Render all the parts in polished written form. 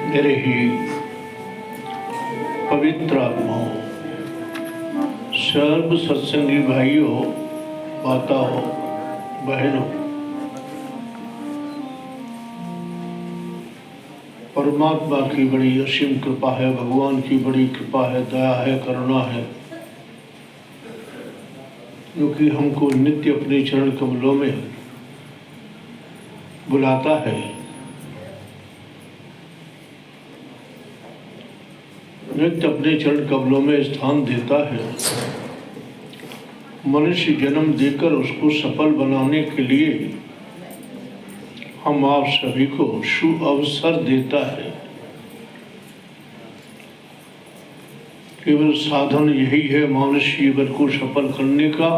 मेरे ही पवित्र आत्माओं, सर्व सत्संगी भाइयों, माताओं, बहनों, परमात्मा की बड़ी असीम कृपा है, भगवान की बड़ी कृपा है, दया है, करुणा है, जो कि हमको नित्य अपने चरण कमलों में बुलाता है। नित्य अपने चरण कमलों में स्थान देता है। मनुष्य जन्म देकर उसको सफल बनाने के लिए हम आप सभी को सुअवसर देता है। केवल साधन यही है मनुष्य जीवन को सफल करने का,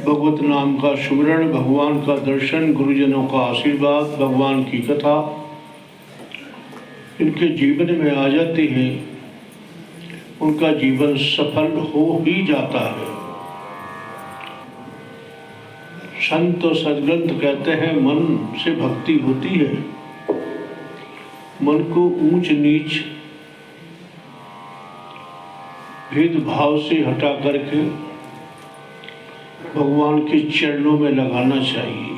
भगवत नाम का सुमिरन, भगवान का दर्शन, गुरुजनों का आशीर्वाद, भगवान की कथा इनके जीवन में आ जाती है, उनका जीवन सफल हो ही जाता है। संत और सद्ग्रंथ कहते हैं मन से भक्ति होती है। मन को ऊंच नीच भेदभाव से हटा करके भगवान के चरणों में लगाना चाहिए।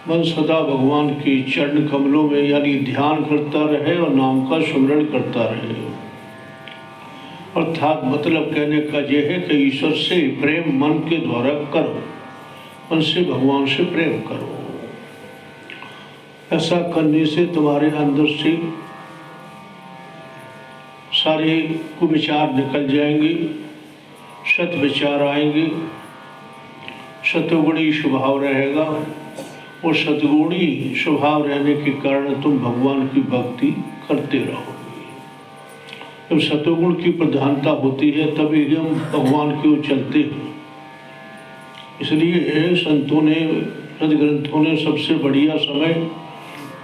मन सदा भगवान के चरण कमलों में यानी ध्यान करता रहे और नाम का सुमिरन करता रहे। अर्थात मतलब कहने का यह है कि ईश्वर से प्रेम मन के द्वारा करो, मन से भगवान से प्रेम करो। ऐसा करने से तुम्हारे अंदर से सारे कुविचार निकल जाएंगे, सत विचार आएंगे, सतोगुणी स्वभाव रहेगा और सद्गुणी स्वभाव रहने के कारण तुम भगवान की भक्ति करते रहोगे। जब सतोगुण की प्रधानता होती है तभी हम भगवान की ओर चलते हैं। इसलिए संतों ने, सदग्रंथों ने सबसे बढ़िया समय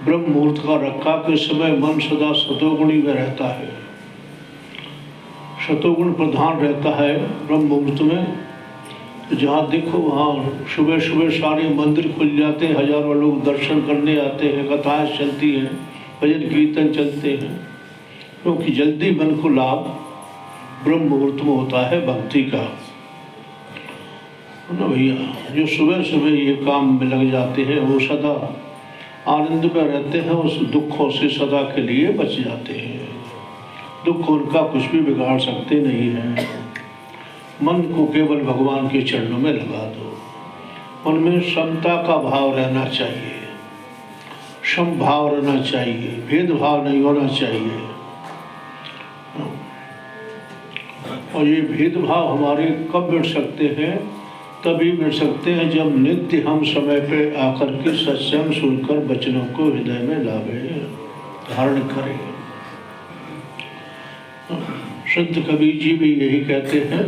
ब्रह्म मुहूर्त का रखा कि समय मन सदा सतोगुणी में रहता है, सतोगुण प्रधान रहता है ब्रह्म मुहूर्त में। जहाँ देखो वहाँ सुबह सुबह सारे मंदिर खुल जाते हैं, हजारों लोग दर्शन करने आते हैं, कथाएं चलती हैं, भजन कीर्तन चलते हैं, क्योंकि जल्दी मन को लाभ ब्रह्म मुहूर्त में होता है भक्ति का। ना भैया, जो सुबह सुबह ये काम में लग जाते हैं वो सदा आनंद में रहते हैं, उस दुखों से सदा के लिए बच जाते हैं। दुख उनका कुछ भी बिगाड़ सकते नहीं हैं। मन को केवल भगवान के चरणों में लगा दो। उनमें समता का भाव रहना चाहिए, समभाव रहना चाहिए, भेदभाव नहीं होना चाहिए। और ये भेदभाव हमारे कब मिट सकते हैं? तभी मिट सकते हैं जब नित्य हम समय पे आकर के सत्संग सुनकर वचनों को हृदय में लावें, धारण करें। संत कबीर जी भी यही कहते हैं,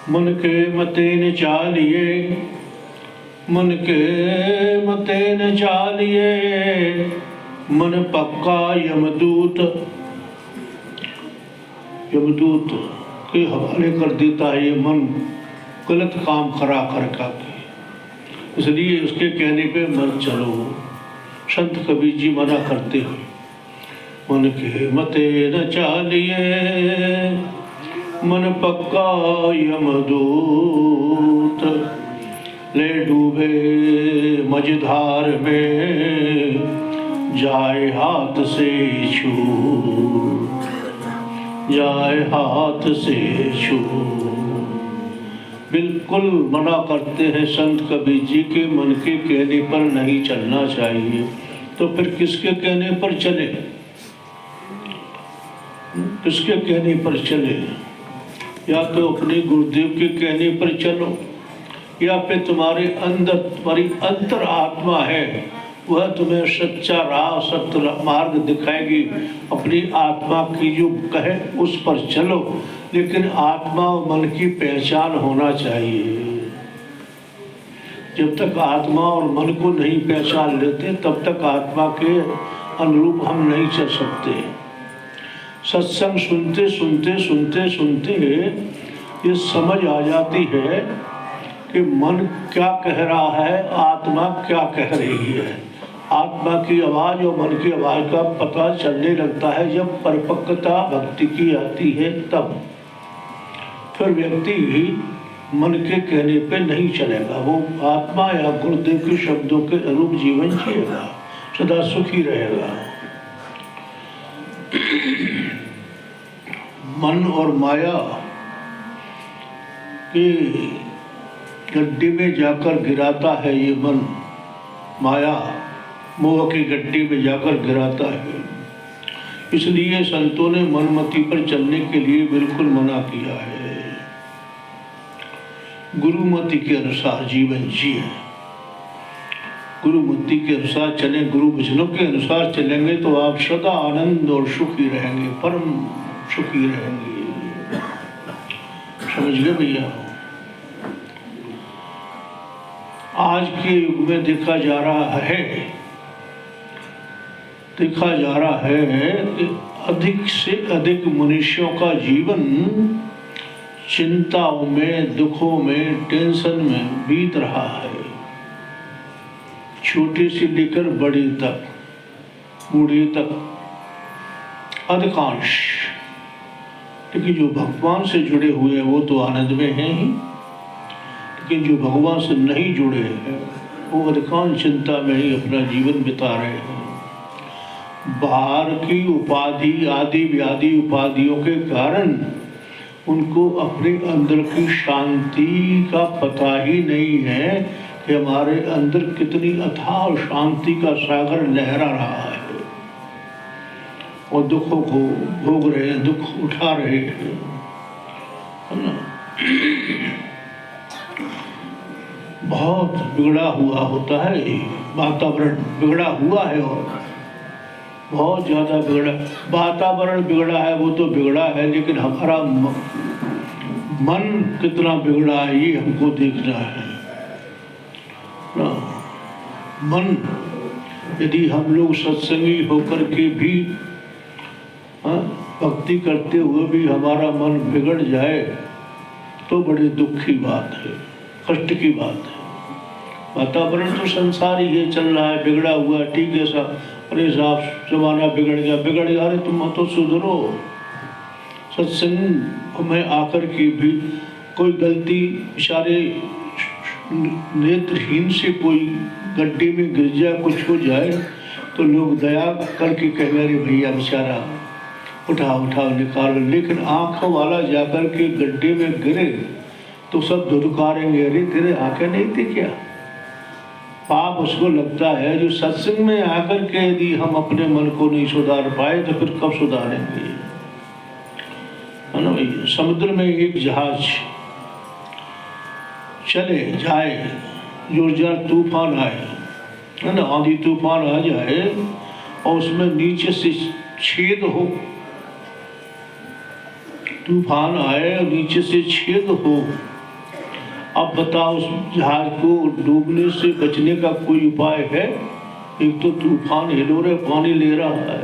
मन के मते न चालिए, मन के मते न चालिए, मन पक्का यमदूत, यमदूत के हवाले कर देता है ये मन गलत काम करा कर के। इसलिए उसके कहने पे मत चलो। संत कबीर जी मना करते हैं, मन के मते न चालिए, मन पक्का यमदूत, ले डूबे मझधार में, जाए हाथ से छूट, जाए हाथ से छूट। बिल्कुल मना करते हैं संत कबीर जी के मन के कहने पर नहीं चलना चाहिए। तो फिर किसके कहने पर चले? किसके कहने पर चले? या तो अपने गुरुदेव के कहने पर चलो, या फिर तुम्हारे अंदर तुम्हारी अंतर आत्मा है, वह तुम्हें सच्चा राह, सत्य मार्ग दिखाएगी। अपनी आत्मा की जो कहे उस पर चलो, लेकिन आत्मा और मन की पहचान होना चाहिए। जब तक आत्मा और मन को नहीं पहचान लेते तब तक आत्मा के अनुरूप हम नहीं चल सकते। सत्संग सुनते सुनते सुनते सुनते ये समझ आ जाती है कि मन क्या कह रहा है, आत्मा क्या कह रही है। आत्मा की आवाज़ और मन की आवाज़ का पता चलने लगता है जब परिपक्वता भक्ति की आती है, तब फिर व्यक्ति मन के कहने पे नहीं चलेगा, वो आत्मा या गुरुदेव के शब्दों के अनुरूप जीवन जिएगा, सदा सुखी रहेगा। मन और माया के गड्ढे में जाकर गिराता है ये मन, माया मोह की गड्ढे में जाकर गिराता है। इसलिए संतों ने मनमति पर चलने के लिए बिल्कुल मना किया है। गुरुमति के अनुसार जीवन जिए, गुरुमति के अनुसार चले, गुरु वचनों के अनुसार चलेंगे तो आप सदा आनंद और सुखी रहेंगे, परम सुखी रहेंगे। समझ गए भैया? आज के युग में देखा जा रहा है कि अधिक से अधिक मनुष्यों का जीवन चिंताओं में, दुखों में, टेंशन में बीत रहा है। छोटे से लेकर बड़े तक, बूढ़े तक, अधिकांश। लेकिन जो भगवान से जुड़े हुए हैं वो तो आनंद में हैं ही, लेकिन जो भगवान से नहीं जुड़े हैं वो अधिकांश चिंता में ही अपना जीवन बिता रहे हैं। बाहर की उपाधि, आदि व्याधि उपाधियों के कारण उनको अपने अंदर की शांति का पता ही नहीं है कि हमारे अंदर कितनी अथाह शांति का सागर लहरा रहा है, और दुखों को भोग रहे हैं, दुख उठा रहे हैं, है ना। बहुत बिगड़ा हुआ होता है वातावरण, बिगड़ा हुआ है और बहुत ज़्यादा बिगड़ा। वातावरण बिगड़ा है वो तो बिगड़ा है, लेकिन हमारा मन कितना बिगड़ा है ये हमको देखना है ना। मन, यदि हम लोग सत्संगी होकर के भी भक्ति करते हुए भी हमारा मन बिगड़ जाए तो बड़ी दुख की बात है, कष्ट की बात है। वातावरण तो संसार ही है, चल रहा है, बिगड़ा हुआ, ठीक है साहब, अरे साहब जमाना बिगड़ गया, अरे तुम तो सुधरो। सत्संग में आकर के भी कोई गलती, बेचारे नेत्रहीन से कोई गड्ढे में गिर जाए, कुछ हो जाए तो लोग दया करके कहेंगे अरे भैया बेचारा उठाओ निकालो। लेकिन आँखों वाला जाकर के गड्ढे में गिरे तो सब धुधकारेंगे, अरे तेरे आंखें नहीं थी क्या। पाप उसको लगता है जो सत्संग में आकर के यदि हम अपने मन को नहीं सुधार पाए तो फिर कब सुधारेंगे, है ना भैया। समुद्र में एक जहाज चले जाए, जोरदार तूफान आए, है ना, आंधी तूफान आ जाए और उसमें नीचे से छेद हो, तूफान आए और नीचे से छेद हो, अब बताओ उस जहाज को डूबने से बचने का कोई उपाय है? एक तो तूफान हिलोरे पानी ले रहा है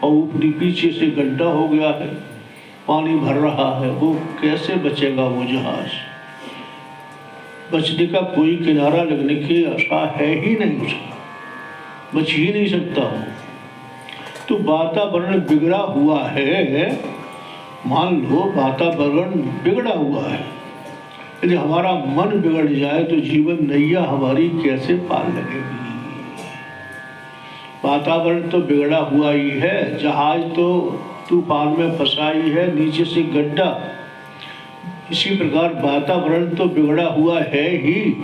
और ऊपरी पीछे से गड्ढा हो गया है, पानी भर रहा है, वो कैसे बचेगा वो जहाज? बचने का कोई किनारा लगने की आशा है ही नहीं, उसका बच ही नहीं सकता हो। तो वातावरण बिगड़ा हुआ है, मान लो वातावरण बिगड़ा हुआ है, यदि हमारा मन बिगड़ जाए तो जीवन नैया हमारी कैसे पार लगेगी। वातावरण तो बिगड़ा हुआ ही है, जहाज तो तूफान में फंसा ही है, नीचे से गड्ढा। इसी प्रकार वातावरण तो बिगड़ा हुआ है ही,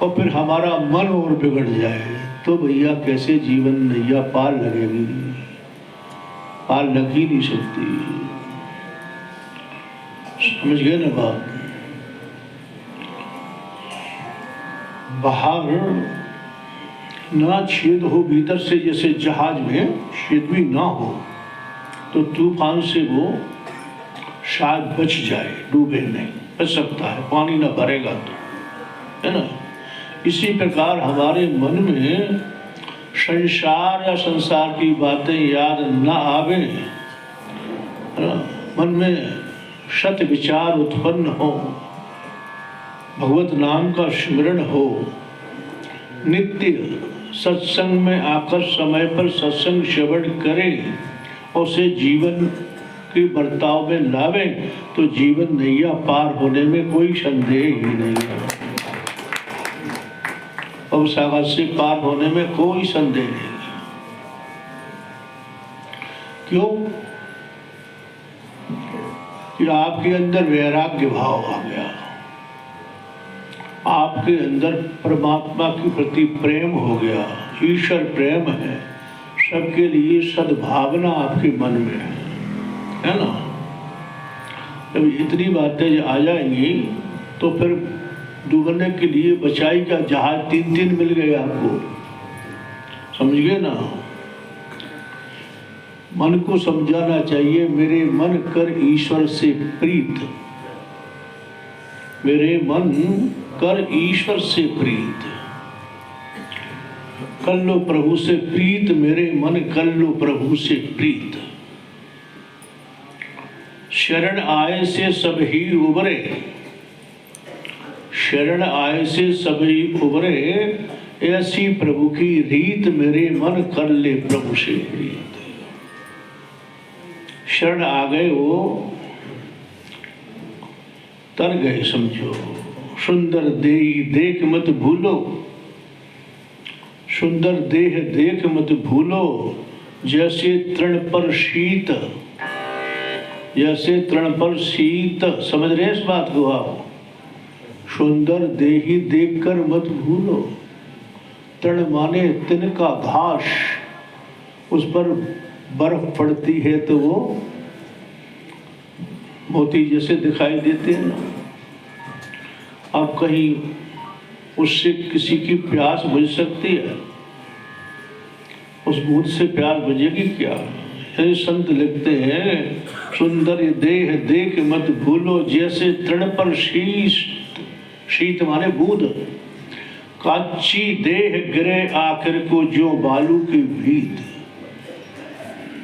और फिर हमारा मन और बिगड़ जाए तो भैया कैसे जीवन नैया पार लगेगी? पार लग ही नहीं सकती। समझ गए ना बात? बाहर ना छेद हो भीतर से, जैसे जहाज में छेद भी ना हो तो तूफान से वो शायद बच जाए, डूबे नहीं, बच सकता है, पानी ना भरेगा तो, है ना। इसी प्रकार हमारे मन में संसार या संसार की बातें याद ना आवे, मन में सत विचार उत्पन्न हो, भगवत नाम का स्मरण हो, नित्य सत्संग में आकर समय पर सत्संग श्रवण करें और उसे जीवन के बर्ताव में लावें तो जीवन नैया पार होने में कोई संदेह ही नहीं है। अब सागर से पार होने में कोई संदेह नहीं। क्यों? कि आपके अंदर वैराग्य भाव आ गया, आपके अंदर परमात्मा के प्रति प्रेम हो गया, ईश्वर प्रेम है, सबके लिए सद्भावना आपके मन में है ना। जब इतनी बातें आ जाएंगी तो फिर डूबने के लिए बचाई का जहाज 3 मिल गए आपको, समझ गए ना। मन को समझाना चाहिए, मेरे मन कर ईश्वर से प्रीत, मेरे मन कर ईश्वर से प्रीत, कर लो प्रभु से प्रीत, मेरे मन कर लो प्रभु से प्रीत। शरण आए से सब ही उबरे, शरण आए से सब ही उबरे, ऐसी प्रभु की रीत, मेरे मन कर ले प्रभु से प्रीत। शरण आ गए वो तर गए समझो। सुंदर देह देख मत भूलो, सुंदर देह देख मत भूलो, जैसे तृण पर शीत, जैसे तृण पर शीत। समझ रहे इस बात को आप? सुंदर देही देखकर मत भूलो। तृण माने तिनका घास, उस पर बर्फ पड़ती है तो वो मोती जैसे दिखाई देते हैं ना। अब कहीं उससे किसी की प्यास बुझ सकती है? उस बूंद से प्यास बुझेगी क्या? संत लिखते हैं, सुंदर देह देख मत भूलो, जैसे तृण पर शीत, शीत माने बूंद, कच्ची देह गिरे आखिर को जो बालू की भीत।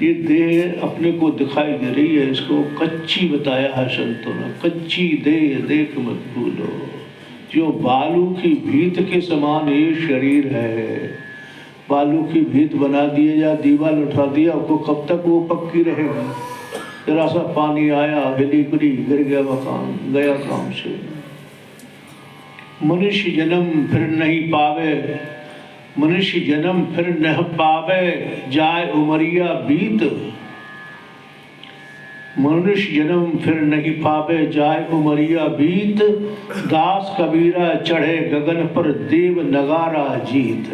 ये देह अपने को दिखाई दे रही है, इसको कच्ची बताया है संतों ने। कच्ची देह देख मत भूलो, जो बालू की भीत के समान ये शरीर है। बालू की भीत बना दिए या दीवार उठा दिया, उसको कब तक वो पक्की रहेगी? जरा सा पानी आया, हिली गुली, गिर गया मकान, गया काम से। मनुष्य जन्म फिर नहीं पावे, मनुष्य जन्म फिर न पावे, जाए उमरिया बीत। मनुष्य जन्म फिर नहीं पावे, जाए उमरिया बीत। दास कबीरा चढ़े गगन पर, देव नगारा जीत।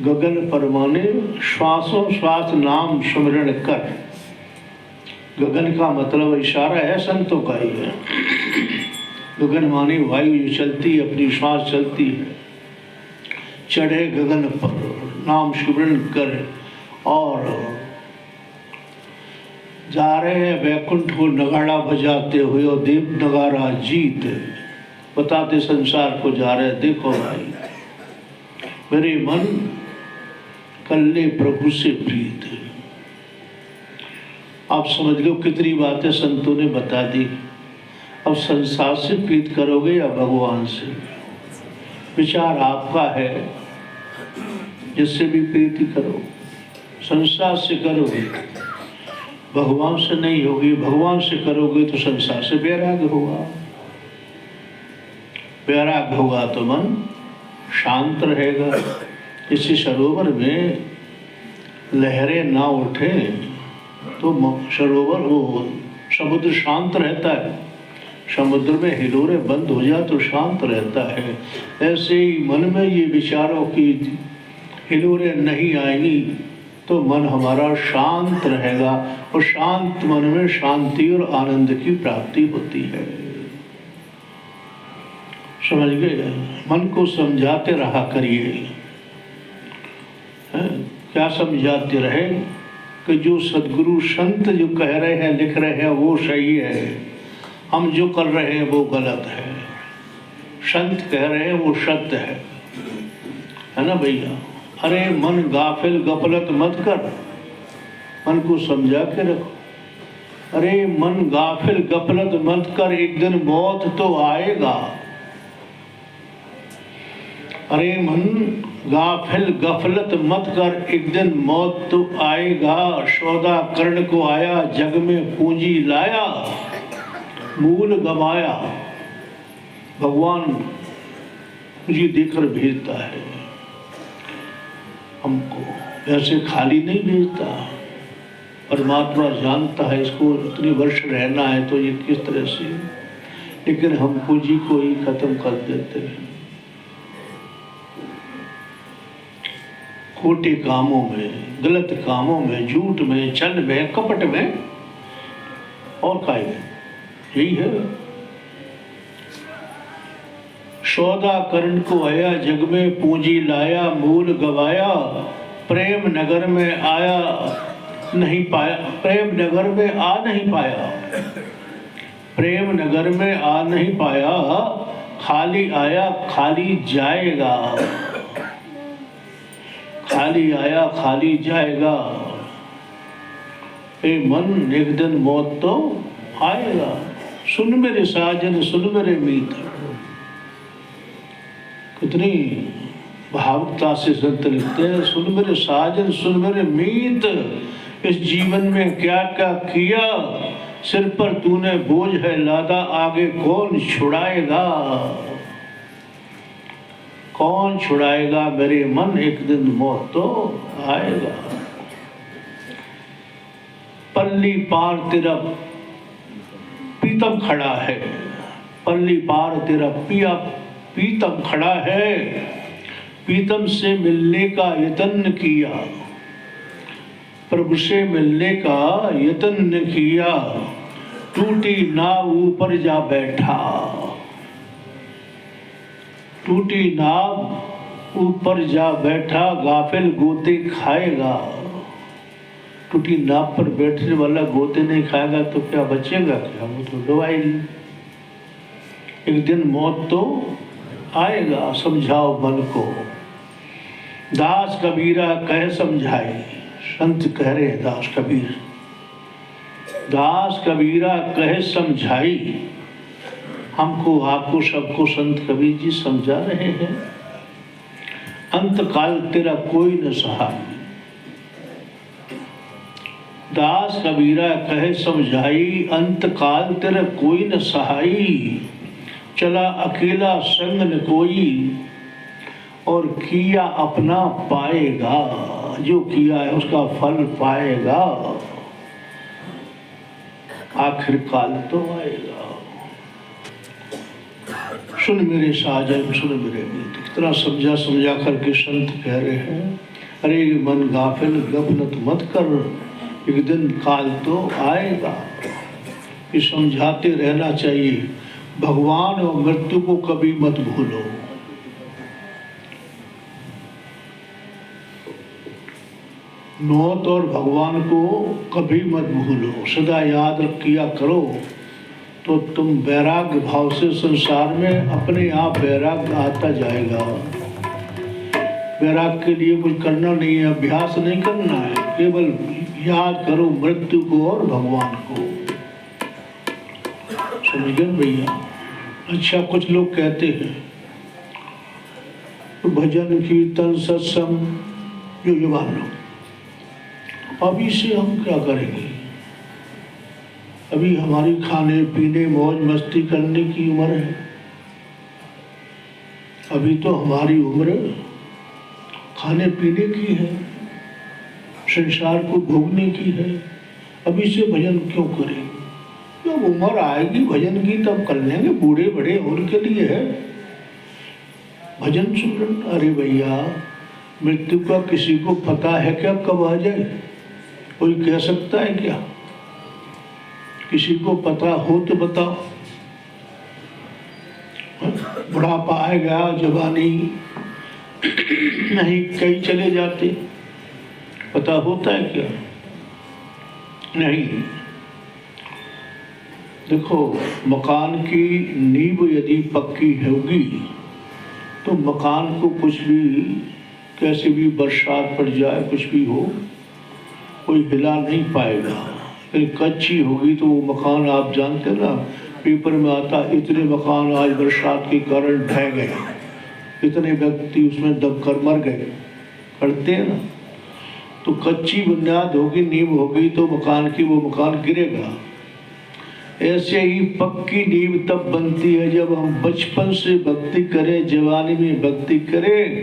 गगन पर माने श्वासों श्वास नाम सुमिरन कर। गगन का मतलब इशारा है संतों का ही है। गगन माने वायु जो चलती है, अपनी श्वास चलती है। चढ़े गगन पर नाम सुमिरन कर, और जा रहे हैं वैकुंठ को नगाड़ा बजाते हुए, और देव नगारा जीत। बताते संसार को जा रहे, देखो भाई मेरे मन कल्ले प्रभु से प्रीत। आप समझ लो कितनी बातें संतों ने बता दी। अब संसार से प्रीत करोगे या भगवान से? विचार आपका है, जिससे भी प्रीति करो। संसार से करोगे भगवान से नहीं होगी, भगवान से करोगे तो संसार से वैराग्य होगा। वैराग्य होगा तो मन शांत रहेगा। इसी सरोवर में लहरें ना उठे तो सरोवर वो समुद्र शांत रहता है। समुद्र में हिलोरे बंद हो जाए तो शांत रहता है। ऐसे ही मन में ये विचारों की हिलोरे नहीं आएंगी तो मन हमारा शांत रहेगा, और शांत मन में शांति और आनंद की प्राप्ति होती है। समझ गए? मन को समझाते रहा करिए। क्या समझाते रहे? कि जो सदगुरु संत जो कह रहे हैं, लिख रहे हैं, वो सही है, हम जो कर रहे हैं वो गलत है। संत कह रहे हैं वो सत्य है ना भैया? अरे मन गाफिल गफलत मत कर, मन को समझा के रखो। अरे मन गाफिल गफलत मत कर, एक दिन मौत तो आएगा। अरे मन गाफिल गफलत मत कर, एक दिन मौत तो आएगा। सौदा कर्ण को आया, जग में पूंजी लाया, मूल गवाया। भगवान मुझे देकर भेजता है हमको, वैसे खाली नहीं भेजता। परमात्मा जानता है इसको इतने वर्ष रहना है तो ये किस तरह से, लेकिन हम पूंजी को ही खत्म कर देते हैं खोटे कामों में, गलत कामों में, झूठ में, छल में, कपट में और काय में। यही है। सौदा कर्ण को आया, जग में पूंजी लाया, मूल गवाया। प्रेम नगर में आया नहीं पाया, प्रेम नगर में आ नहीं पाया, प्रेम नगर में आ नहीं पाया। खाली आया खाली जाएगा, खाली आया खाली जाएगा। ए मन, एक दिन मौत तो आएगा। सुन मेरे साजन सुन मेरे मीत, कितनी भावुकता से संत लिखते हैं। सुन मेरे साजन सुन मेरे मीत, इस जीवन में क्या क्या किया, सिर पर तूने बोझ है लादा, आगे कौन छुड़ाएगा, कौन छुड़ाएगा मेरे मन, एक दिन मौत तो आएगा। पल्ली पार तेरा पीतम खड़ा है, पल्ली पार तेरा पीतम खड़ा है। पीतम से मिलने का यत्न किया, प्रभु से मिलने का यत्न किया। टूटी नाव ऊपर जा बैठा, टूटी नाव ऊपर जा बैठा, गाफिल गोते खाएगा। टूटी नाव पर बैठने वाला गोते नहीं खाएगा तो क्या बचेगा, क्या वो तो डुबाई। एक दिन मौत तो आएगा, समझाओ मन को। दास कबीरा कह समझाए, संत कह रहे हैं दास कबीर, दास कबीरा कह समझाई। हमको आपको सबको संत कबीर जी समझा रहे हैं। अंत काल तेरा कोई न सहाय, दास कबीरा कहे समझाई। अंत काल तेरा कोई न सहाई, चला अकेला संग न कोई, और किया अपना पाएगा। जो किया है उसका फल पाएगा, आखिर काल तो आएगा। सुन मेरे साजन सुन मेरे मीत, कितना समझा समझा करके संत कह रहे हैं। अरे मन गाफिल गफलत मत कर, एक दिन काल तो आएगा। ये समझाते रहना चाहिए। भगवान और मृत्यु को कभी मत भूलो। मौत और भगवान को कभी मत भूलो, सदा याद किया करो, तो तुम वैराग्य भाव से संसार में अपने आप वैराग्य आता जाएगा। वैराग्य के लिए कुछ करना नहीं है, अभ्यास नहीं करना है, केवल याद करो मृत्यु को और भगवान को। समझ गए भैया? अच्छा, कुछ लोग कहते हैं तो भजन कीर्तन सत्संग जो मान लो, अभी से हम क्या करेंगे? अभी हमारी खाने पीने मौज मस्ती करने की उम्र है। अभी तो हमारी उम्र खाने पीने की है, संसार को भोगने की है। अभी से भजन क्यों करें? जब उम्र आएगी भजन की तब कर लेंगे, बूढ़े बड़े उनके लिए है भजन सुन। अरे भैया, मृत्यु का किसी को पता है क्या कब आ जाए? कोई कह सकता है क्या? किसी को पता हो तो बताओ। बुढ़ापा आएगा, जवानी नहीं, कई चले जाते, पता होता है क्या? नहीं। देखो, मकान की नींव यदि पक्की होगी तो मकान को कुछ भी, कैसे भी बरसात पड़ जाए, कुछ भी हो, कोई हिला नहीं पाएगा। कच्ची होगी तो वो मकान आप जानते ना, पेपर में आता इतने मकान आज बरसात के कारण ढह गए, इतने व्यक्ति उसमें दबकर मर गए, पढ़ते हैं ना। तो कच्ची बुनियाद होगी, नींव होगी तो मकान की वो मकान गिरेगा। ऐसे ही पक्की नींव तब बनती है जब हम बचपन से भक्ति करें, जवानी में भक्ति करें,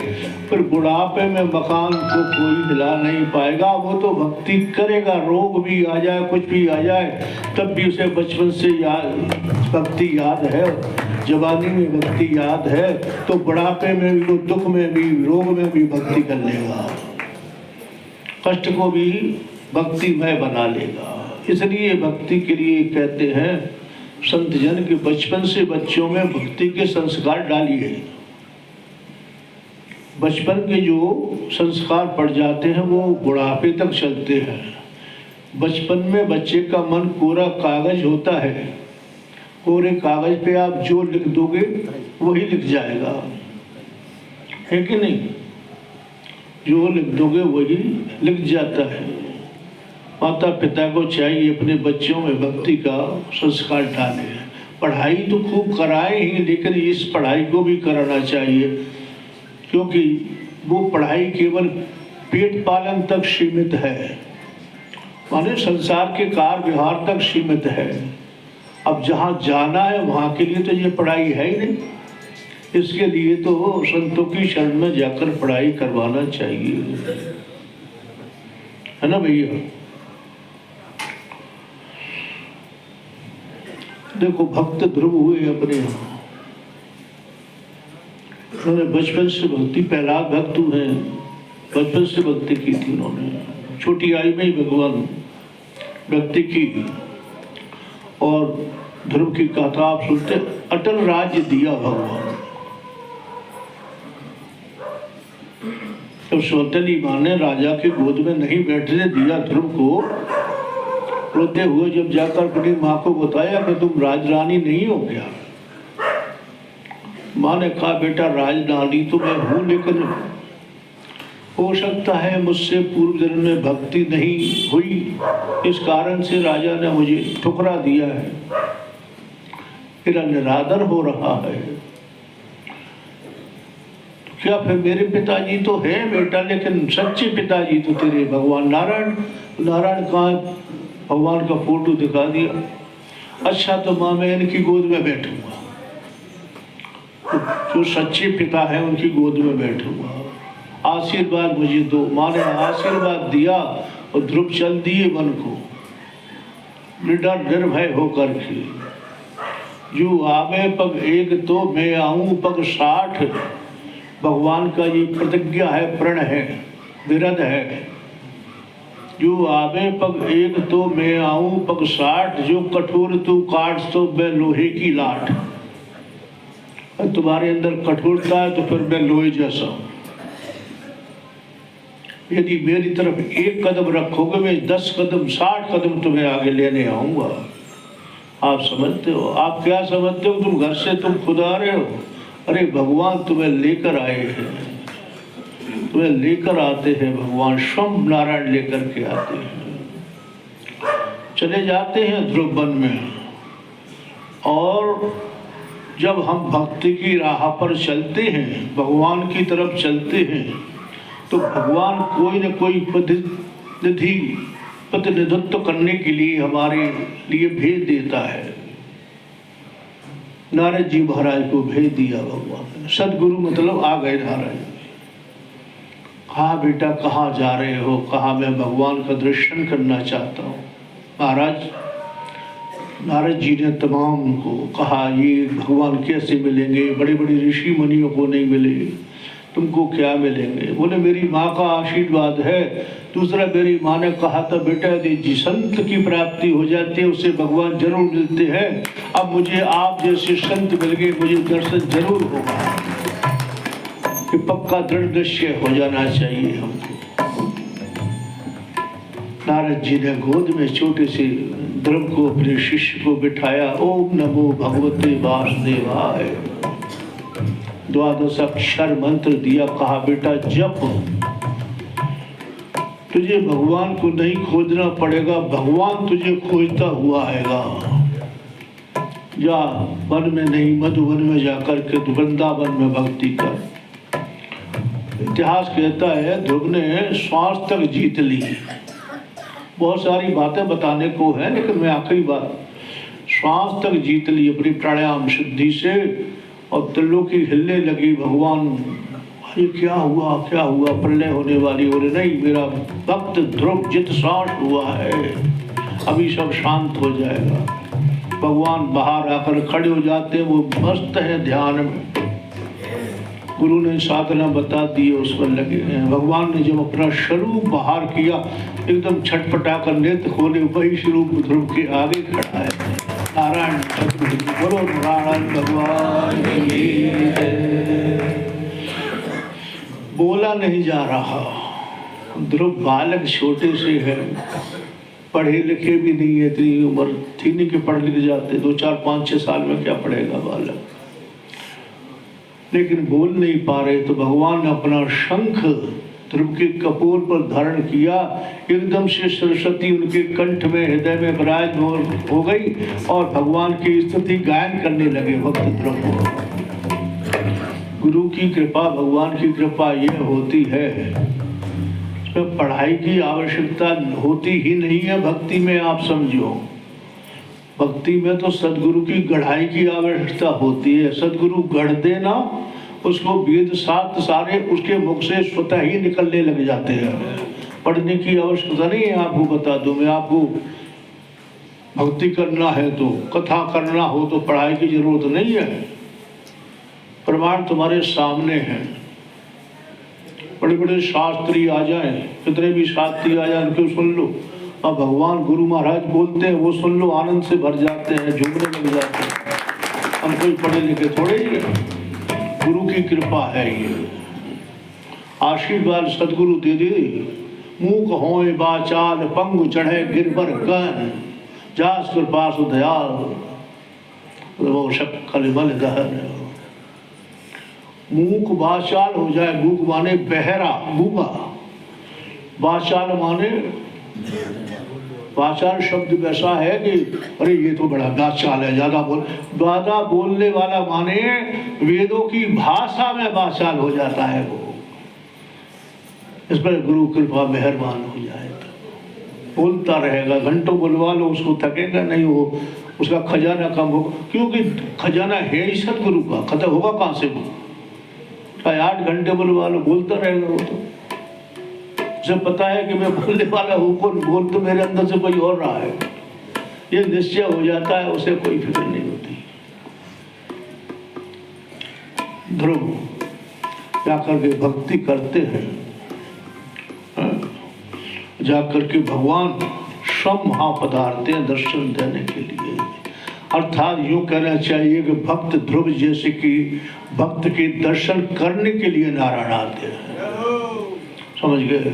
फिर बुढ़ापे में मकान को कोई हिला नहीं पाएगा। वो तो भक्ति करेगा, रोग भी आ जाए, कुछ भी आ जाए, तब भी उसे बचपन से भक्ति याद है, जवानी में भक्ति याद है, तो बुढ़ापे में भी, दुख में भी, रोग में भी भक्ति कर लेगा, कष्ट को भी भक्तिमय बना लेगा। इसलिए भक्ति के लिए कहते हैं संत जन के बचपन से बच्चों में भक्ति के संस्कार डालिए। बचपन के जो संस्कार पड़ जाते हैं वो बुढ़ापे तक चलते हैं। बचपन में बच्चे का मन कोरा कागज होता है, कोरे कागज पे आप जो लिख दोगे वही लिख जाएगा, है कि नहीं? जो लिख दोगे वही लिख जाता है। माता पिता को चाहिए अपने बच्चों में भक्ति का संस्कार डाले। पढ़ाई तो खूब कराए ही, लेकिन इस पढ़ाई को भी कराना चाहिए, क्योंकि वो पढ़ाई केवल पेट पालन तक सीमित है, माने संसार के कार व्यवहार तक सीमित है। अब जहाँ जाना है वहाँ के लिए तो ये पढ़ाई है ही नहीं। इसके लिए तो संतों की शरण में जाकर पढ़ाई करवाना चाहिए, है ना भैया? देखो भक्त ध्रुव हुए अपने यहाँ, उन्होंने बचपन से भक्ति, पहला भक्त हुए, बचपन से भक्ति की थी उन्होंने, छोटी आयु में ही भगवान भक्ति की। और ध्रुव की कथा आप सुनते, अटल राज्य दिया भगवान। जब सौतेली माँ ने राजा की गोद में नहीं बैठने दिया ध्रुव को, रोते हुए जब जाकर अपनी माँ को बताया कि तुम राजरानी नहीं हो क्या? माँ ने कहा बेटा राजरानी तो मैं हूँ, लेकिन हो सकता है मुझसे पूर्व जन्म में भक्ति नहीं हुई, इस कारण से राजा ने मुझे ठुकरा दिया है, मेरा निरादर हो रहा है। क्या फिर मेरे पिताजी तो है बेटा, लेकिन सच्चे पिताजी तो तेरे भगवान नारायण। नारायण कहाँ? भगवान का फोटो दिखा दिया। अच्छा तो माँ मैं इनकी गोद में बैठूंगा, जो सच्चे पिता है उनकी गोद में बैठूंगा, आशीर्वाद मुझे दो। माँ ने आशीर्वाद दिया और ध्रुव चल दिए वन को, निडर निर्भय होकर के। जो आवे पग एक तो मैं आऊं पग 60, भगवान का ये प्रतिज्ञा है, प्रण है, विरध है। जो आवे पग एक तो मैं आऊं पग 60, जो कठोर तू काट तो मैं लोहे की लाट। तुम्हारे अंदर कठोरता है तो फिर मैं लोहे जैसा हूं। यदि मेरी तरफ एक कदम रखोगे मैं 10 कदम 60 कदम तुम्हें आगे लेने आऊंगा। आप समझते हो? आप क्या समझते हो? तुम घर से तुम खुद आ रहे हो? अरे भगवान तुम्हें लेकर आए हैं, तुम्हें लेकर आते हैं भगवान, स्वयं नारायण लेकर के आते हैं। चले जाते हैं ध्रुव वन में, और जब हम भक्ति की राह पर चलते हैं, भगवान की तरफ चलते हैं, तो भगवान कोई न कोई प्रतिनिधित्व करने के लिए हमारे लिए भेज देता है। नारद जी महाराज को भेज दिया भगवान, सदगुरु मतलब आ गए नारायण। कहा बेटा कहाँ जा रहे हो? कहा मैं भगवान का दर्शन करना चाहता हूँ। महाराज नारद जी ने तमाम को कहा ये भगवान कैसे मिलेंगे, बड़े बड़े ऋषि मुनियों को नहीं मिले, तुमको क्या मिलेंगे? बोले मेरी माँ का आशीर्वाद है। दूसरा मेरी माँ ने कहा था बेटा यदि जिस संत की प्राप्ति हो जाती है उससे भगवान जरूर मिलते हैं। अब मुझे आप जैसे संत मिल गए, मुझे दर्शन जरूर होगा, कि पक्का दृढ़ निश्चय हो जाना चाहिए हमको। नारद जी ने गोद में छोटे से ध्रुव को, अपने शिष्य को बिठाया। ओम नमो भगवते वासुदेवाय, 12 अक्षर मंत्र दिया। कहा बेटा जप, तुझे भगवान को नहीं खोजना पड़ेगा, भगवान तुझे खोजता हुआ आएगा। जा वन में नहीं, मधुवन में जाकर के वृंदावन में भक्ति कर। इतिहास कहता है ध्रुव ने श्वास तक जीत ली। बहुत सारी बातें बताने को है, लेकिन मैं आखिरी बात, श्वास तक जीत ली अपनी प्राणायाम शुद्धि से, और त्रिलोकी हिलने लगी। भगवान ये क्या हुआ, क्या हुआ, प्रलय होने वाली। बोले नहीं, मेरा भक्त ध्रुव जित श्वास हुआ है, अभी सब शांत हो जाएगा। भगवान बाहर आकर खड़े हो जाते हैं, वो मस्त है ध्यान में। गुरु ने साधना बता दी, उस पर लगे हैं। भगवान ने जब अपना स्वरूप बाहर किया, एकदम छटपटा कर नेत्र खोले, वही स्वरूप ध्रुव के आगे खड़ा है। नारायण बोलो, नारायण भगवान की जय। बोला नहीं जा रहा। ध्रुव बालक छोटे से है, पढ़े लिखे भी नहीं है, इतनी उम्र थी नहीं कि पढ़ लिख जाते। 2, 4, 5, 6 साल में क्या पढ़ेगा बालक, लेकिन बोल नहीं पा रहे। तो भगवान ने अपना शंख ध्रुव के कपोल पर धारण किया। एकदम से सरस्वती उनके कंठ में, हृदय में विराज हो गई, और भगवान की स्तुति गायन करने लगे भक्त ध्रुव। गुरु की कृपा, भगवान की कृपा ये होती है, इसमें पढ़ाई की आवश्यकता होती ही नहीं है। भक्ति में आप समझो, भक्ति में तो सदगुरु की गढ़ाई की आवश्यकता होती है। सदगुरु गढ़ देना, उसको वेद शास्त्र सारे उसके मुख से स्वतः ही निकलने लग जाते हैं। पढ़ने की आवश्यकता नहीं है। आपको बता दूं मैं, आपको भक्ति करना है तो, कथा करना हो तो पढ़ाई की जरूरत नहीं है। प्रमाण तुम्हारे सामने हैं। बड़े बड़े शास्त्री आ जाएं, कितने भी शास्त्री आ जाएं, उनको सुन लो। अब भगवान गुरु महाराज बोलते हैं, वो सुन लो, आनंद से भर जाते हैं, झूमने लग जाते हैं। हम कोई पढ़े लिखे थोड़े ही है, गुरु की कृपा है ये। आशीर्वाद सदगुरु दे दे। मूक होए बाचाल, पंगु चढ़े गिरबर गन, जास कृपा सुदयाल, वो शक्ल बल दहन। मूक बाचाल हो जाए, मूक माने बहरा, गूंगा। बाचाल माने, वाचाल शब्द वैसा है कि अरे ये तो बड़ा वाचाल है, ज्यादा बोलने वाला माने वेदों की भाषा में वाचाल हो जाता है वो। इस पर गुरु कृपा मेहरबान हो जाए तो बोलता रहेगा, घंटों बुलवा लो, उसको थकेगा नहीं, वो उसका खजाना कम होगा, क्योंकि खजाना है ही सतगुरु का, खत्म होगा कहाँ से वो। 8 घंटे बुलवा लो, बोलता रहेगा वो। तो उसे पता है कि मैं बोलने वाला हूँ, कौन बोल तो मेरे अंदर से कोई और रहा है, ये निश्चय हो जाता है, उसे कोई फिक्र नहीं होती। ध्रुव जाकर के भक्ति करते हैं, जाकर के भगवान स्वयं वहां पधारते हैं दर्शन देने के लिए। अर्थात यूं कहना चाहिए कि भक्त ध्रुव जैसे कि भक्त के दर्शन करने के लिए नारायण आते हैं। समझ गए?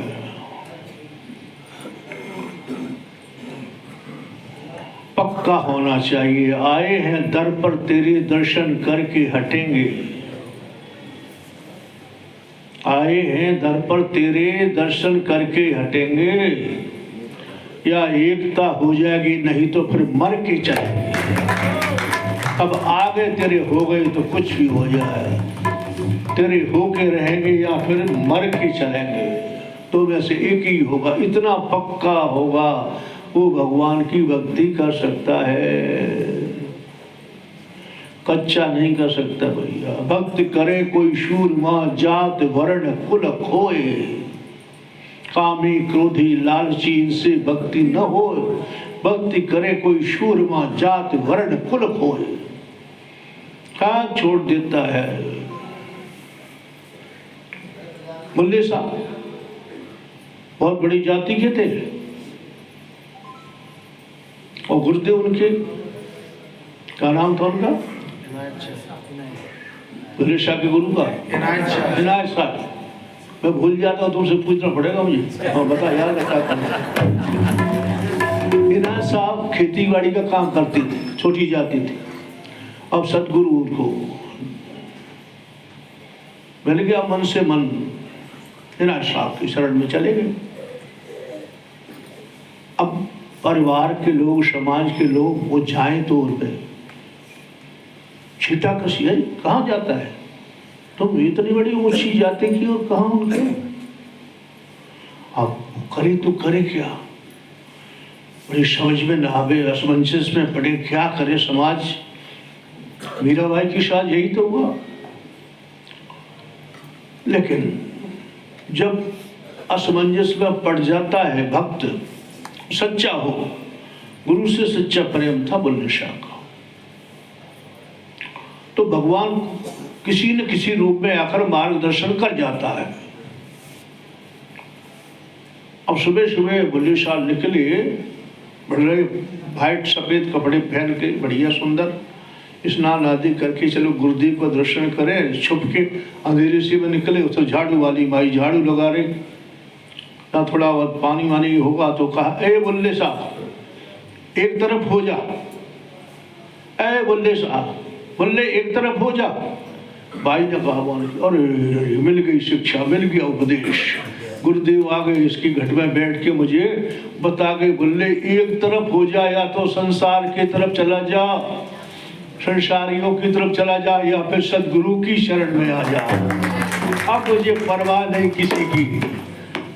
पक्का होना चाहिए, आए हैं दर पर तेरे दर्शन करके हटेंगे। आए हैं दर पर तेरे दर्शन करके हटेंगे, या एकता हो जाएगी, नहीं तो फिर मर के चलेंगे। अब आगे तेरे हो गए तो कुछ भी हो जाए, तेरे होके रहेंगे या फिर मर के चलेंगे, तो में से एक ही होगा। इतना पक्का होगा, वो भगवान की भक्ति कर सकता है, कच्चा नहीं कर सकता भैया। भक्त करे कोई शूरमा, जात वर्ण कुल खोए, कामी क्रोधी लालची इनसे भक्ति न हो। भक्ति करे कोई शूरमा, जात वर्ण कुल खोए, क्या छोड़ देता है। मुल्ले साहब बहुत बड़ी जाति के थे, और गुरुदेव उनके, क्या नाम था उनका, शाह के गुरु का इनायत साहब। मैं भूल जाता हूँ, तुमसे पूछना पड़ेगा मुझे। हाँ बता यार, इनायत साहब खेती बाड़ी का काम करते थे, छोटी जाति थी। अब सदगुरु उनको मिल गया, मन से मन इनायत साहब की शरण में चले गए। परिवार के लोग, समाज के लोग वो जाएं तो उड़ गए। छीटा कसी है, कहाँ जाता है तुम? इतनी बड़ी ऊंची जाते की और कहाँ उनके? अब करे तो करे क्या? बड़ी समझ में ना आवे, असमंजस में पड़े, क्या करे समाज। मीराबाई के साथ यही तो हुआ। लेकिन जब असमंजस में पड़ जाता है भक्त, सच्चा हो, गुरु से सच्चा प्रेम था बुल्ले शाह का, तो भगवान किसी न किसी रूप में आकर मार्गदर्शन कर जाता है। अब सुबह सुबह बुल्ले शाह निकले, बड़े वाइट सफेद कपड़े पहन के, बढ़िया सुंदर, स्नान आदि करके चलो गुरुदेव का दर्शन करें। छुप के अंधेरे से में निकले, तो झाड़ू वाली माई झाड़ू लगा रही, ना थोड़ा पानी वानी होगा तो कहा, ए बुल्ले साहब एक तरफ हो जा, ए बुल्ले साहब, बुल्ले एक तरफ हो जा। भाई ने कहा, अरे मिल गई शिक्षा, मिल गया उपदेश। गुरुदेव आ गए, इसकी घट में बैठ के मुझे बता गए, बुल्ले एक तरफ हो जा, या तो संसार की तरफ चला जा, संसारियों की तरफ चला जा, या फिर सदगुरु की शरण में आ जा। अब मुझे परवाह नहीं किसी की,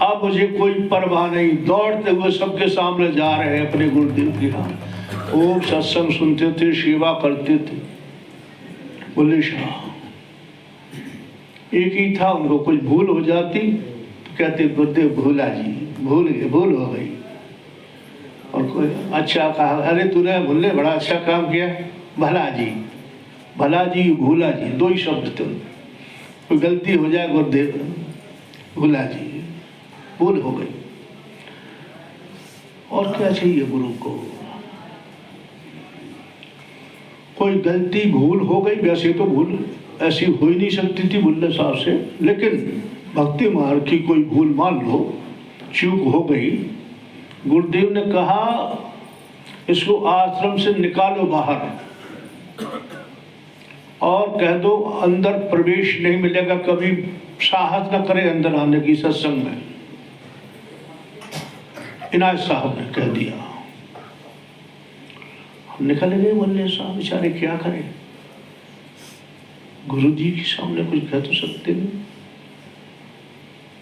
अब मुझे कोई परवाह नहीं। दौड़ते हुए सबके सामने जा रहे हैं अपने गुरुदेव के यहाँ। वो सत्संग सुनते थे, सेवा करते थे। बुल्ले शाह एक ही था, उनको कुछ भूल हो जाती तो कहते, गुरुदेव भूला जी, भूल गए, भूल हो गई। और कोई अच्छा कहा, अरे तूने बुल्ले बड़ा अच्छा काम किया, भला जी, भला जी, भूला जी, दो ही शब्द थे। कोई गलती हो जाए गुरुदेव, भूला जी, भूल हो गई। और क्या चाहिए गुरु को? कोई गलती भूल हो गई, वैसे तो भूल ऐसी हो ही नहीं सकती थी बुल्ले साहब से, लेकिन भक्ति मार्ग की कोई भूल मान लो, चूक हो गई। गुरुदेव ने कहा, इसको आश्रम से निकालो बाहर और कह दो अंदर प्रवेश नहीं मिलेगा, कभी साहस न करे अंदर आने की सत्संग में। इनायत साहब ने कह दिया। हम निकल गए, बुल्ले साहब बेचारे क्या करें, गुरु जी के सामने कुछ कह तो सकते नहीं,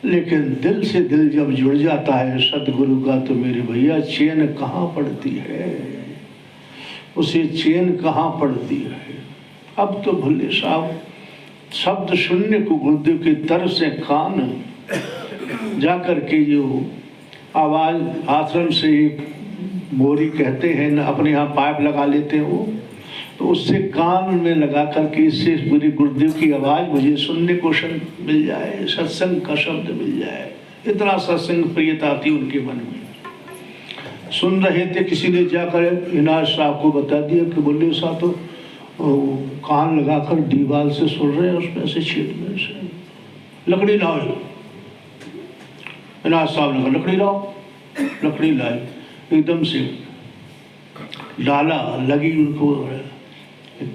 लेकिन दिल से दिल जब जुड़ जाता है सदगुरु का, तो मेरे भैया चैन कहाँ पड़ती है, उसे चैन कहाँ पड़ती है। अब तो भुल्ले साहब शब्द सुनने को गुरुदेव के तर से कान जाकर के जो आवाज आश्रम से एक मोरी कहते हैं ना, अपने यहाँ पाइप लगा लेते हैं वो, तो उससे कान में लगा करके इससे पूरी गुरुदेव की आवाज मुझे सुनने को मिल जाए, सत्संग का शब्द मिल जाए। इतना सत्संग प्रियता थी उनके मन में। सुन रहे थे, किसी ने जाकर इनाज साहब को बता दिया कि बुल्ले साहब तो कान लगाकर दीवार से सुन रहे हैं, उसमें से छेदने से। लकड़ी लाओ, इनाज साहब ने कहा लकड़ी लाओ, लकड़ी लाई, एकदम से डाला, लगी उनको,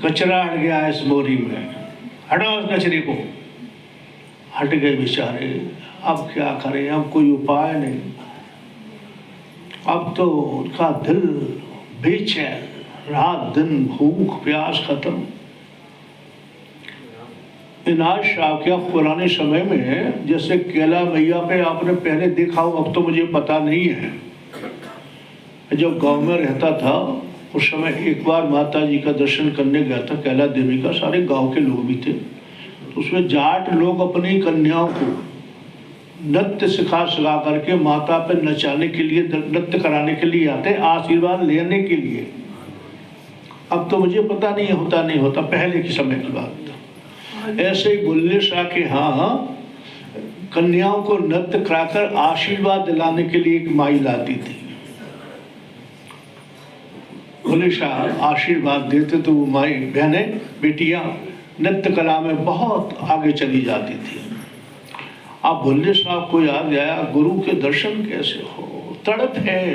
कचरा हट गया इस बोरी में, हटाओ उस कचरे को। हट गए बेचारे। अब क्या करें, अब कोई उपाय नहीं। अब तो उनका दिल बेचैन, रात दिन भूख प्यास खत्म। इनाज शाह क्या पुराने समय में जैसे कैला मैया पे आपने पहले देखा हो, अब तो मुझे पता नहीं है। जब गांव में रहता था उस समय एक बार माता जी का दर्शन करने गया था, कैला देवी का, सारे गांव के लोग भी थे। तो उसमें जाट लोग अपनी कन्याओं को नृत्य सिखा करके माता पे नचाने के लिए, नृत्य कराने के लिए आते, आशीर्वाद लेने के लिए। अब तो मुझे पता नहीं होता नहीं होता, पहले के समय की बात। ऐसे ही बुल्ले शाह के यहाँ कन्याओं को नृत्य कराकर आशीर्वाद दिलाने के लिए एक माई लाती थी। बुल्ले शाह आशीर्वाद देते तो वो माई बहनें, बेटियां नृत्य कला में बहुत आगे चली जाती थी। अब बुल्ले साहब को याद आया, गुरु के दर्शन कैसे हो, तड़प है।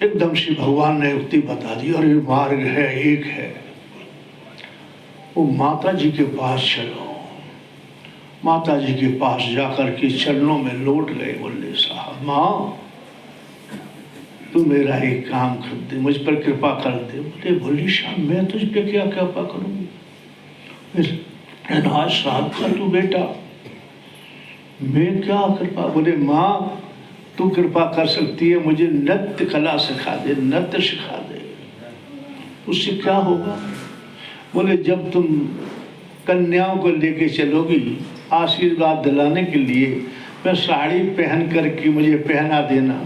एकदम से भगवान ने युक्ति बता दी, और ये मार्ग है, एक है, वो माता जी के पास चलो। माता जी के पास जाकर के चरणों में लौट गए बुल्ले साहब। माँ तू मेरा एक काम कर दे, मुझ पर कृपा कर दे। बोले भोली शाह मैं तुझ पे क्या कृपा करूँगी, आज श्राद्ध का तू बेटा, मैं क्या कृपा। बोले माँ तू कृपा कर सकती है, मुझे नृत्य कला सिखा दे, नृत्य सिखा दे। उससे क्या होगा। बोले जब तुम कन्याओं को लेके चलोगी आशीर्वाद दिलाने के लिए, मैं साड़ी पहन करके मुझे पहना देना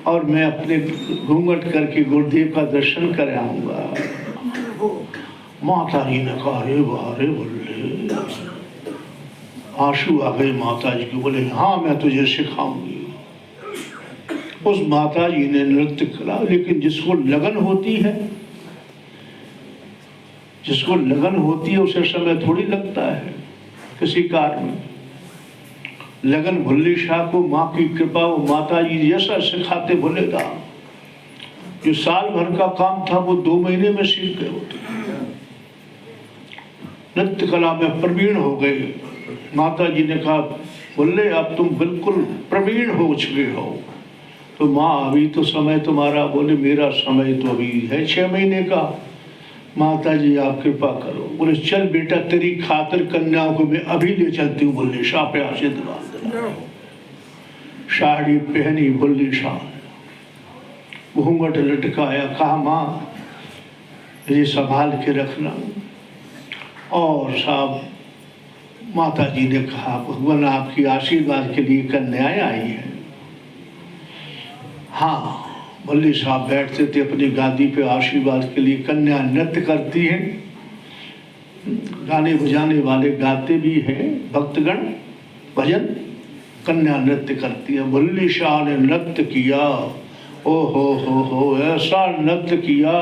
और मैं अपने घूंघट करके गुरुदेव का दर्शन कर आऊँगा। माता जी ने कहा रे बारे बोले, आंसू आ गए माता जी को। बोले हाँ मैं तुझे सिखाऊंगी। उस माता जी ने नृत्य करा, लेकिन जिसको लगन होती है, जिसको लगन होती है उसे समय थोड़ी लगता है किसी कार्य में। लगन भुल्ली शाह को माँ की कृपा, वो माता जी जैसा सिखाते भूलेगा। जो साल भर का काम था वो 2 महीने में सीख गए होते। नृत्य कला में प्रवीण हो गए। माता जी ने कहा बोले अब तुम बिल्कुल प्रवीण हो चुके हो। तो माँ अभी तो समय तुम्हारा। बोले मेरा समय तो अभी है 6 महीने का। माता जी आप कृपा करो। बोले चल बेटा तेरी खातिर कन्याओं को मैं अभी ले चलती हूँ। बुल्ले शाह पे आशीर्वाद दिला। साड़ी पहनी बुल्ले शाह, घूंघट लटकाया, कहा माँ ये संभाल के रखना। और साहब माता जी ने कहा भगवान आपकी आशीर्वाद के लिए कन्याएं आई हैं। हाँ बुल्ले साहब बैठते थे अपनी गादी पे आशीर्वाद के लिए। कन्या नृत्य करती हैं, गाने बजाने वाले गाते भी हैं, भक्तगण भजन। कन्या नृत्य करती है। बुल्ले शाह ने नृत्य किया। ओ हो ऐसा नृत्य किया,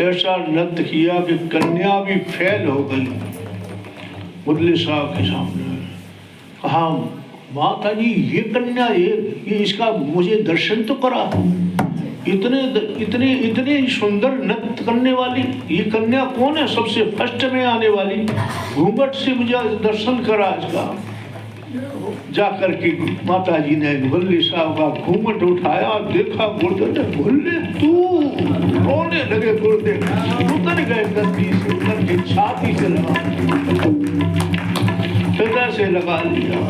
ऐसा नृत्य किया कि कन्या भी फेल हो गई बुल्ले साहब के सामने। कहा माता जी ये कन्या ये इसका मुझे दर्शन तो करा। इतने इतने इतने सुंदर नृत्य करने वाली ये कन्या कौन है, सबसे फर्स्ट में आने वाली। घूंघट से मुझे दर्शन करा इसका। जाकर के माता जी ने बुल्ले साहब का घूंघट उठाया और देखा गुरुदेव। भुल्ले तू रोने लगे। गुरुदेव उतर गए धरती से, उतर के छाती से लगा, हृदय से लगा लिया।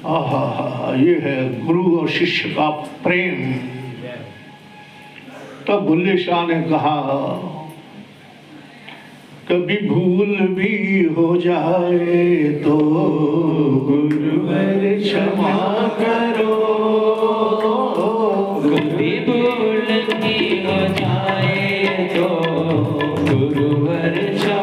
आहा ये है गुरु और शिष्य का प्रेम। तब बुल्ले शाह ने कहा कभी भूल भी हो जाए तो गुरुवर क्षमा करो। कभी भूल भी हो जाए तो गुरुवर क्षमा